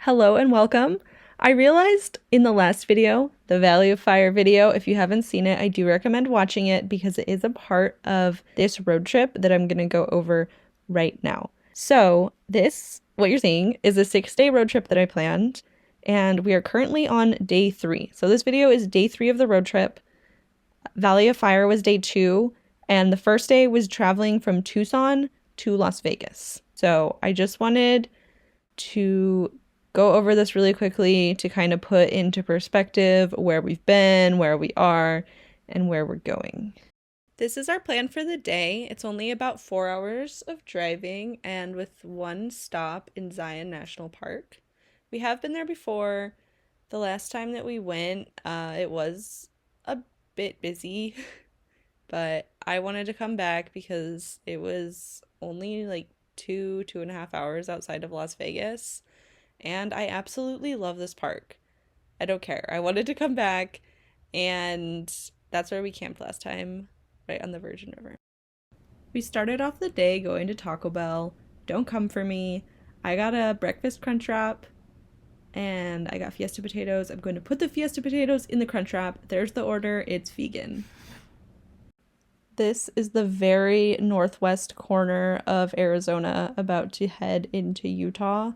Hello and welcome. I realized in the last video, the Valley of Fire video, if you haven't seen it, I do recommend watching it because it is a part of this road trip that I'm going to go over right now. So this, what you're seeing, is a 6-day road trip that I planned, and we are currently on day 3. So this video is day 3 of the road trip. Valley of Fire was day 2, and the first day was traveling from Tucson to Las Vegas. So I just wanted to go over this really quickly to kind of put into perspective where we've been, where we are, and where we're going. This is our plan for the day. It's only about 4 hours of driving and with one stop in Zion National Park. We have been there before. The last time that we went, it was a bit busy, but I wanted to come back because it was only like 2.5 hours outside of Las Vegas. And I absolutely love this park. I don't care. I wanted to come back, and that's where we camped last time, right on the Virgin River. We started off the day going to Taco Bell. Don't come for me. I got a breakfast crunch wrap, and I got Fiesta potatoes. I'm going to put the Fiesta potatoes in the crunch wrap. There's the order. It's vegan. This is the very northwest corner of Arizona, about to head into Utah.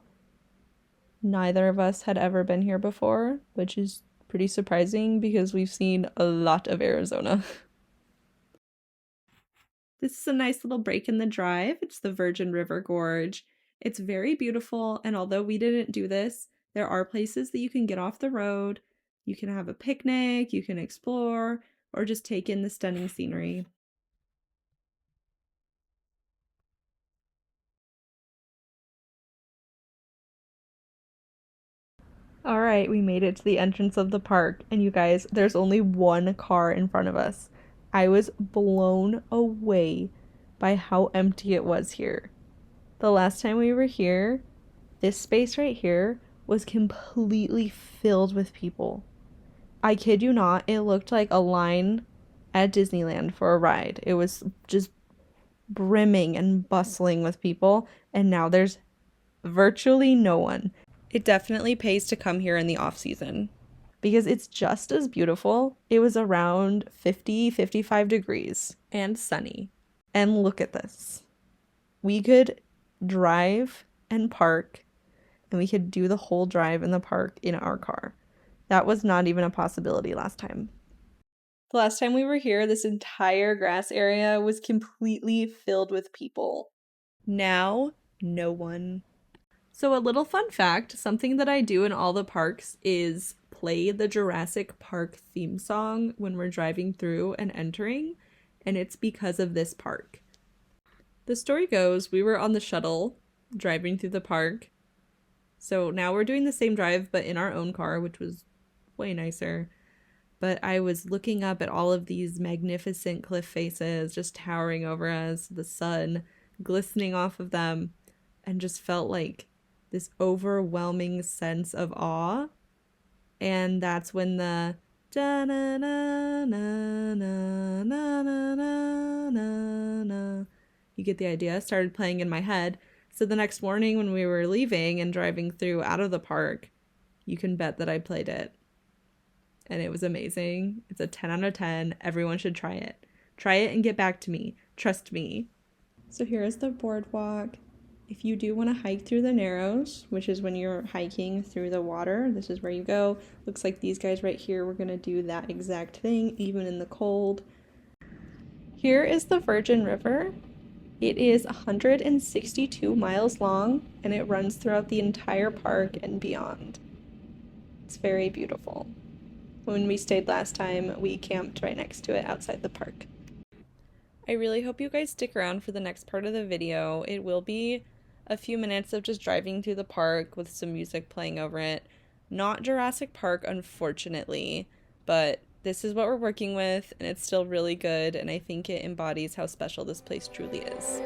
Neither of us had ever been here before, which is pretty surprising because we've seen a lot of Arizona. This is a nice little break in the drive. It's the Virgin River Gorge. It's very beautiful, and although we didn't do this, there are places that you can get off the road. You can have a picnic, you can explore, or just take in the stunning scenery. All right, we made it to the entrance of the park, and you guys, there's only one car in front of us. I was blown away by how empty it was here. The last time we were here, this space right here was completely filled with people. I kid you not, it looked like a line at Disneyland for a ride. It was just brimming and bustling with people, and now there's virtually no one. It definitely pays to come here in the off season because it's just as beautiful. It was around 55 degrees and sunny. And look at this. We could drive and park, and we could do the whole drive in the park in our car. That was not even a possibility last time. The last time we were here, this entire grass area was completely filled with people. Now, no one. So a little fun fact, something that I do in all the parks is play the Jurassic Park theme song when we're driving through and entering, and it's because of this park. The story goes, we were on the shuttle driving through the park, so now we're doing the same drive but in our own car, which was way nicer. But I was looking up at all of these magnificent cliff faces just towering over us, the sun glistening off of them, and just felt like this overwhelming sense of awe. And that's when the da na na na na na na na na, you get the idea, started playing in my head. So the next morning when we were leaving and driving through out of the park, you can bet that I played it. And it was amazing. It's a 10 out of 10. Everyone should try it. Try it and get back to me. Trust me. So here is the boardwalk. If you do want to hike through the Narrows, which is when you're hiking through the water, this is where you go. Looks like these guys right here were going to do that exact thing, even in the cold. Here is the Virgin River. It is 162 miles long, and it runs throughout the entire park and beyond. It's very beautiful. When we stayed last time, we camped right next to it outside the park. I really hope you guys stick around for the next part of the video. It will be a few minutes of just driving through the park with some music playing over it. Not Jurassic Park, unfortunately, but this is what we're working with, and it's still really good, and I think it embodies how special this place truly is.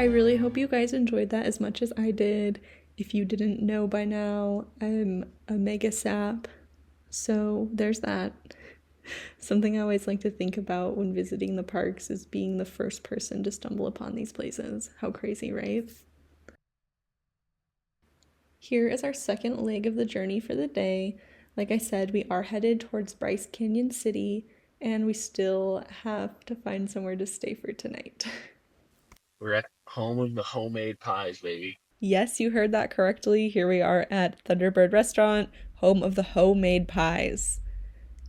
I really hope you guys enjoyed that as much as I did. If you didn't know by now, I'm a mega sap. So there's that. Something I always like to think about when visiting the parks is being the first person to stumble upon these places. How crazy, right? Here is our second leg of the journey for the day. Like I said, we are headed towards Bryce Canyon City, and we still have to find somewhere to stay for tonight. We're at home of the homemade pies, baby. Yes, you heard that correctly. Here we are at Thunderbird Restaurant, home of the homemade pies.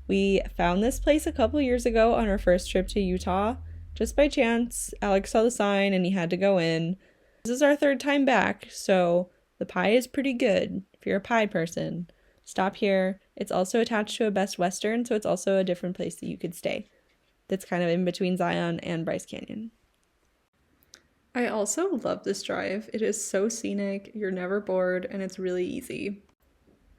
We found this place a couple years ago on our first trip to Utah. Just by chance, Alex saw the sign and he had to go in. This is our third time back, so the pie is pretty good if you're a pie person. Stop here. It's also attached to a Best Western, so it's also a different place that you could stay. That's kind of in between Zion and Bryce Canyon. I also love this drive. It is so scenic, you're never bored, and it's really easy.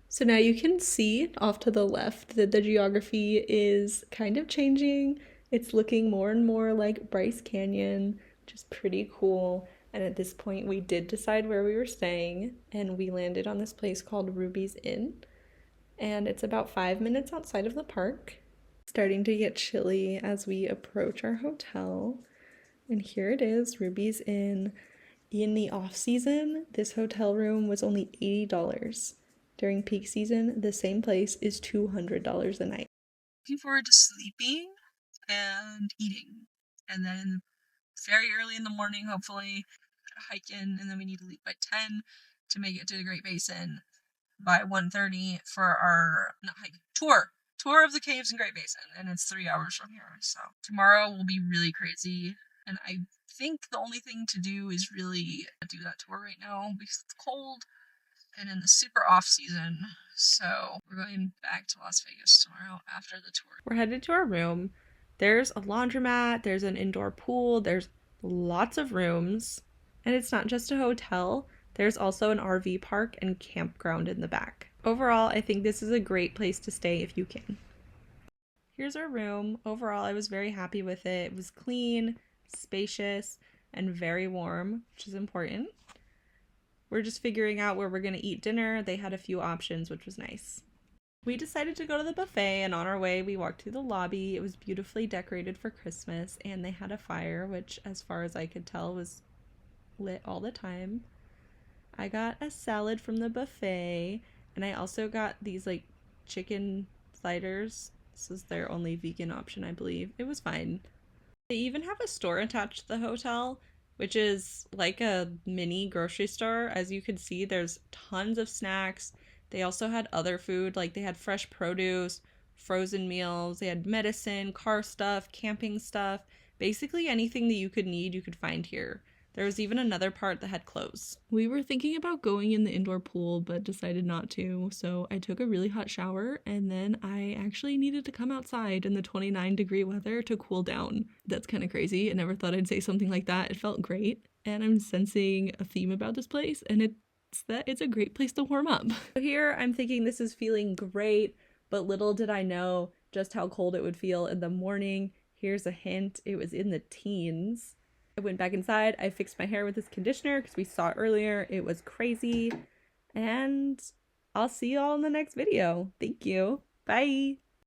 So now you can see off to the left that the geography is kind of changing. It's looking more and more like Bryce Canyon, which is pretty cool. And at this point, we did decide where we were staying, and we landed on this place called Ruby's Inn. And it's about 5 minutes outside of the park. It's starting to get chilly as we approach our hotel. And here it is, Ruby's Inn. In the off season, this hotel room was only $80. During peak season, the same place is $200 a night. Looking forward to sleeping and eating. And then very early in the morning, hopefully, hike in, and then we need to leave by 10 to make it to the Great Basin by 1:30 for our not hike, tour of the caves in Great Basin, and it's 3 hours from here. So tomorrow will be really crazy, and I think the only thing to do is really do that tour right now because it's cold and in the super off season. So we're going back to Las Vegas tomorrow after the tour. We're headed to our room. There's a laundromat, there's an indoor pool, there's lots of rooms, and it's not just a hotel. There's also an RV park and campground in the back. Overall, I think this is a great place to stay if you can. Here's our room. Overall, I was very happy with it. It was clean, spacious, and very warm, which is important. We're just figuring out where we're going to eat dinner. They had a few options, which was nice. We decided to go to the buffet, and on our way, we walked through the lobby. It was beautifully decorated for Christmas, and they had a fire, which, as far as I could tell, was lit all the time. I got a salad from the buffet, and I also got these, like, chicken sliders. This is their only vegan option, I believe. It was fine. They even have a store attached to the hotel, which is like a mini grocery store. As you can see, there's tons of snacks. They also had other food, like they had fresh produce, frozen meals, they had medicine, car stuff, camping stuff. Basically anything that you could need, you could find here. There was even another part that had clothes. We were thinking about going in the indoor pool, but decided not to. So I took a really hot shower, and then I actually needed to come outside in the 29-degree weather to cool down. That's kind of crazy. I never thought I'd say something like that. It felt great. And I'm sensing a theme about this place, and it's that it's a great place to warm up. So here I'm thinking this is feeling great, but little did I know just how cold it would feel in the morning. Here's a hint. It was in the teens. I went back inside. I fixed my hair with this conditioner because we saw it earlier. It was crazy. And I'll see you all in the next video. Thank you. Bye.